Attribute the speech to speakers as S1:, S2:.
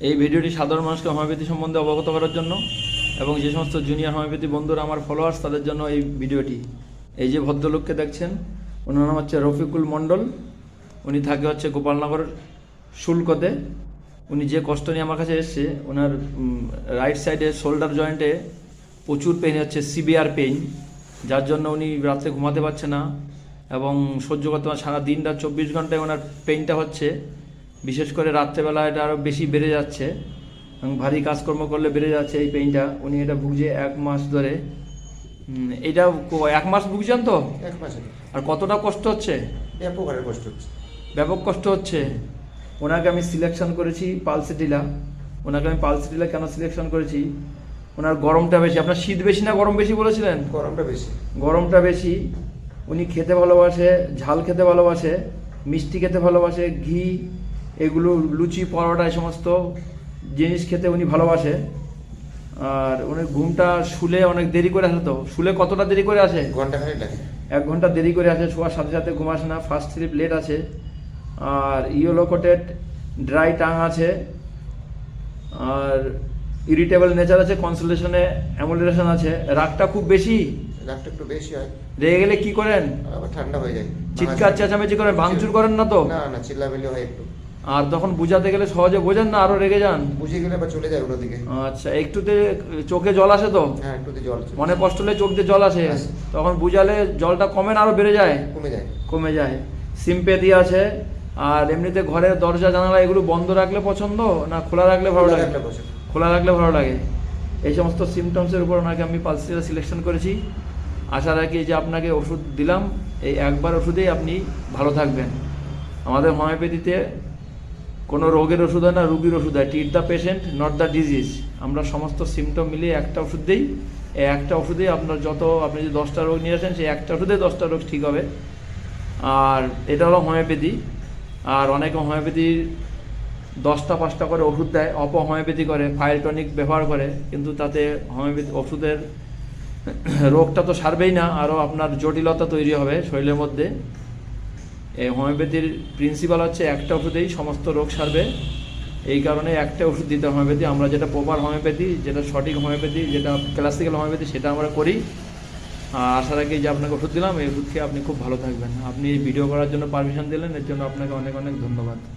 S1: এই ভিডিওটি সাধারণ মানুষকে হোমিওপ্যাথি সম্বন্ধে অবগত করার জন্য এবং যে সমস্ত জুনিয়র হোমিওপ্যাথি বন্ধুরা আমার ফলোয়ার্স তাদের জন্য এই ভিডিওটি। এই যে ভদ্রলোককে দেখছেন ওনার নাম হচ্ছে রফিকুল মণ্ডল। উনি থাকে হচ্ছে গোপালনগর শুল্কতে। উনি যে কষ্ট নিয়ে আমার কাছে এসছে, ওনার রাইট সাইডে শোল্ডার জয়েন্টে প্রচুর পেইন হচ্ছে, সিভিয়ার পেইন, যার জন্য উনি রাত্রে ঘুমাতে পারছে না এবং সহ্য করতে পারে। সারা দিনটা 24 ঘন্টায় ওনার পেইনটা হচ্ছে, বিশেষ করে রাত্রেবেলা এটা আরও বেশি বেড়ে যাচ্ছে এবং ভারী কাজকর্ম করলে বেড়ে যাচ্ছে এই পেইনটা। উনি এটা ভুগছে 1 মাস ধরে। এটা 1 মাস ভুগছেন তো?
S2: 1 মাসে।
S1: আর কতটা কষ্ট হচ্ছে?
S2: ব্যাপক হারে কষ্ট হচ্ছে।
S1: ব্যাপক কষ্ট হচ্ছে। ওনাকে আমি সিলেকশন করেছি পালসেটিলা। ওনাকে আমি পালসেটিলা কেন সিলেকশন করেছি? ওনার গরমটা বেশি। আপনার শীত বেশি না গরম বেশি বলেছিলেন?
S2: গরমটা বেশি।
S1: গরমটা বেশি। উনি খেতে ভালোবাসে, ঝাল খেতে ভালোবাসে, মিষ্টি খেতে ভালোবাসে, ঘি, এগুলো লুচি পরোটা এই সমস্ত জিনিস খেতে উনি ভালোবাসে। আর উনি ঘুমটা শুলে অনেক দেরি করে আসে। তো শুলে কতটা দেরি করে আসে?
S2: ঘন্টাখানেক লাগে।
S1: 1 ঘন্টা দেরি করে আসে। শোয়ার সাথে সাথে ঘুম আসে না। ফার্স্ট স্লিপ লেট আছে। আর ইয়েলো কোটেড ড্রাই টাং আছে। আর ইরিটেবল নেচার আছে। কনসুলেশনে অ্যামুলেশন আছে। রাগটা খুব বেশি।
S2: রাগটা একটু বেশি হয়।
S1: রেগে গেলে কি করেন?
S2: আবার ঠান্ডা হয়ে যায়।
S1: চিৎকার চেঁচামেচি করেন? ভাঙচুর করেন না তো?
S2: না না, চিল্লামিল্লি হয় একটু।
S1: আর তখন বুঝাতে গেলে সহজে বোঝেন না, আরো রেগে যান?
S2: বুঝে গেলে আবার চলে যায় অন্যদিকে।
S1: আচ্ছা, একটুতে চোখে জল আসে তো?
S2: হ্যাঁ, একটুতে জল আসে।
S1: মনে কষ্ট হলে চোখ দিয়ে জল আসে,
S2: আসে।
S1: তখন বুঝালে জলটা কমে না আরো বেড়ে যায়?
S2: কমে যায়।
S1: কমে যায়। সিম্পেথি আছে। আর এমনিতে ঘরের দরজা জানালা এগুলো বন্ধ রাখলে পছন্দ না খোলা রাখলে ভালো লাগে?
S2: একটা বছর।
S1: খোলা রাখলে ভালো লাগে। এই সমস্ত সিমটমসের উপর ওনাকে আমি পালসেটিলা সিলেকশন করেছি। আশা রাখি যে আপনাকে ওষুধ দিলাম, এই একবার ওষুধেই আপনি ভালো থাকবেন। আমাদের হোমিওপ্যাথিতে কোনো রোগের ওষুধ হয় না, রুগীর ওষুধ হয়। Treat the patient not the disease. আমরা সমস্ত সিমটম মিলিয়ে একটা ওষুধ দিই। এই একটা ওষুধেই আপনার আপনি যদি 10টা রোগ নিয়ে আসেন, সেই একটা ওষুধে 10টা রোগ ঠিক হবে। আর এটা হলো হোমিওপ্যাথি। আর অনেকে হোমিওপ্যাথির 10টা 5টা করে ওষুধ দেয়, হোমিওপ্যাথি করে, ফাইল টনিক ব্যবহার করে, কিন্তু তাতে হোমিওপ্যাথি ওষুধের রোগটা তো সারবেই না, আরও আপনার জটিলতা তৈরি হবে শরীরের মধ্যে। এই হোমিওপ্যাথির প্রিন্সিপাল হচ্ছে একটা ওষুধেই সমস্ত রোগ সারবে। এই কারণে একটা ওষুধ দিতে হোমিওপ্যাথি। আমরা যেটা প্রপার হোমিওপ্যাথি, যেটা সঠিক হোমিওপ্যাথি, যেটা ক্লাসিক্যাল হোমিওপ্যাথি, সেটা আমরা করি। আশা রাখি যে আপনাকে ওষুধ দিলাম, এই ওষুধ খেয়ে আপনি খুব ভালো থাকবেন। আপনি এই ভিডিও করার জন্য পারমিশন দিলেন, এর জন্য আপনাকে অনেক অনেক ধন্যবাদ।